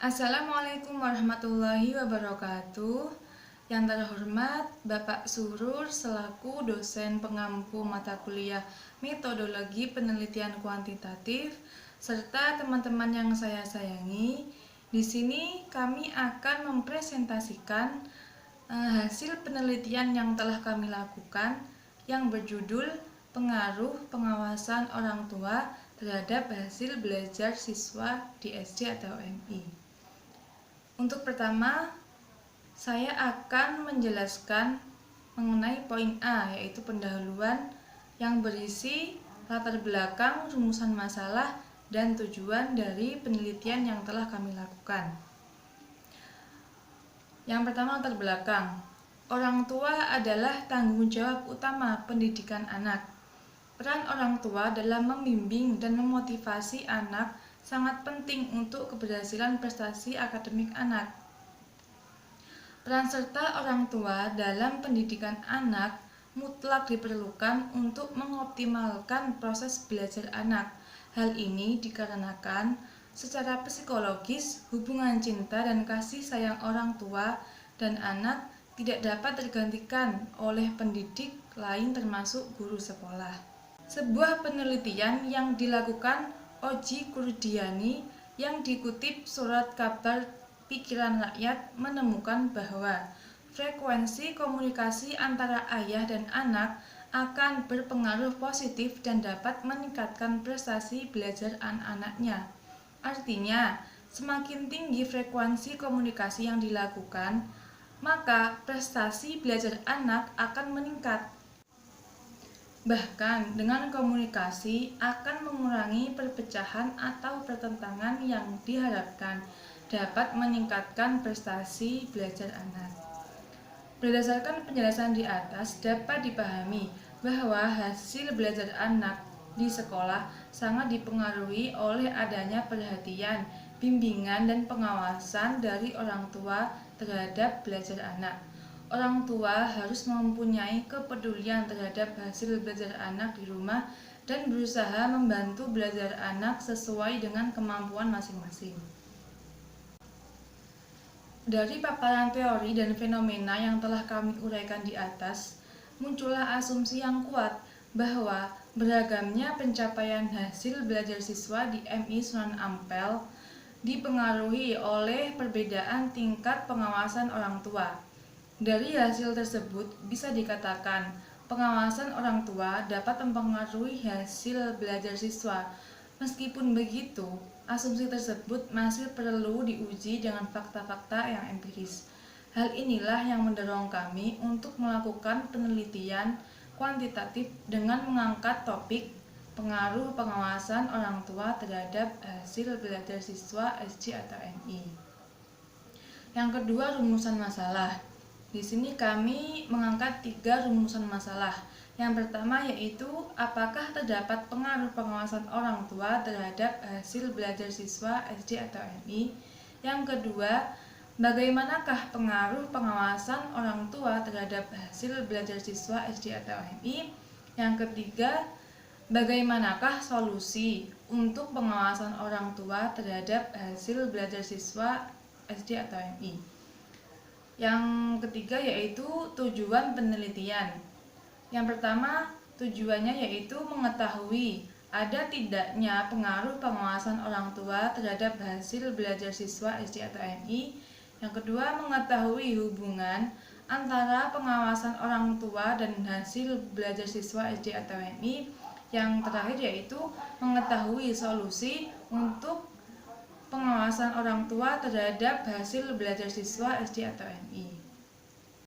Assalamualaikum warahmatullahi wabarakatuh. Yang terhormat Bapak Surur selaku dosen pengampu mata kuliah Metodologi Penelitian Kuantitatif serta teman-teman yang saya sayangi. Di sini kami akan mempresentasikan hasil penelitian yang telah kami lakukan yang berjudul Pengaruh Pengawasan Orang Tua terhadap hasil belajar siswa di SD atau MI. Untuk pertama, saya akan menjelaskan mengenai poin A, yaitu pendahuluan yang berisi latar belakang, rumusan masalah, dan tujuan dari penelitian yang telah kami lakukan. Yang pertama, latar belakang. Orang tua adalah tanggung jawab utama pendidikan anak. Peran orang tua dalam membimbing dan memotivasi anak sangat penting untuk keberhasilan prestasi akademik anak. Peran serta orang tua dalam pendidikan anak mutlak diperlukan untuk mengoptimalkan proses belajar anak. Hal ini dikarenakan secara psikologis hubungan cinta dan kasih sayang orang tua dan anak tidak dapat tergantikan oleh pendidik lain termasuk guru sekolah. Sebuah penelitian yang dilakukan Oji Kurdiani yang dikutip surat kabar Pikiran Rakyat menemukan bahwa frekuensi komunikasi antara ayah dan anak akan berpengaruh positif dan dapat meningkatkan prestasi belajar anak-anaknya. Artinya, semakin tinggi frekuensi komunikasi yang dilakukan, maka prestasi belajar anak akan meningkat. Bahkan dengan komunikasi akan mengurangi perpecahan atau pertentangan yang diharapkan dapat meningkatkan prestasi belajar anak. Berdasarkan penjelasan di atas dapat dipahami bahwa hasil belajar anak di sekolah sangat dipengaruhi oleh adanya perhatian, bimbingan, dan pengawasan dari orang tua terhadap belajar anak. Orang tua harus mempunyai kepedulian terhadap hasil belajar anak di rumah dan berusaha membantu belajar anak sesuai dengan kemampuan masing-masing. Dari paparan teori dan fenomena yang telah kami uraikan di atas, muncullah asumsi yang kuat bahwa beragamnya pencapaian hasil belajar siswa di MI Sunan Ampel dipengaruhi oleh perbedaan tingkat pengawasan orang tua. Dari hasil tersebut bisa dikatakan pengawasan orang tua dapat mempengaruhi hasil belajar siswa. Meskipun begitu, asumsi tersebut masih perlu diuji dengan fakta-fakta yang empiris. Hal inilah yang mendorong kami untuk melakukan penelitian kuantitatif dengan mengangkat topik pengaruh pengawasan orang tua terhadap hasil belajar siswa SD atau MI. Yang kedua, rumusan masalah. Di sini kami mengangkat 3 rumusan masalah. Yang pertama yaitu apakah terdapat pengaruh pengawasan orang tua terhadap hasil belajar siswa SD atau MI. Yang kedua, bagaimanakah pengaruh pengawasan orang tua terhadap hasil belajar siswa SD atau MI. Yang ketiga, bagaimanakah solusi untuk pengawasan orang tua terhadap hasil belajar siswa SD atau MI. Yang ketiga yaitu tujuan penelitian. Yang pertama, tujuannya yaitu mengetahui ada tidaknya pengaruh pengawasan orang tua terhadap hasil belajar siswa SD atau MI. Yang kedua, mengetahui hubungan antara pengawasan orang tua dan hasil belajar siswa SD atau MI. Yang terakhir yaitu mengetahui solusi untuk pengawasan orang tua terhadap hasil belajar siswa SD atau MI.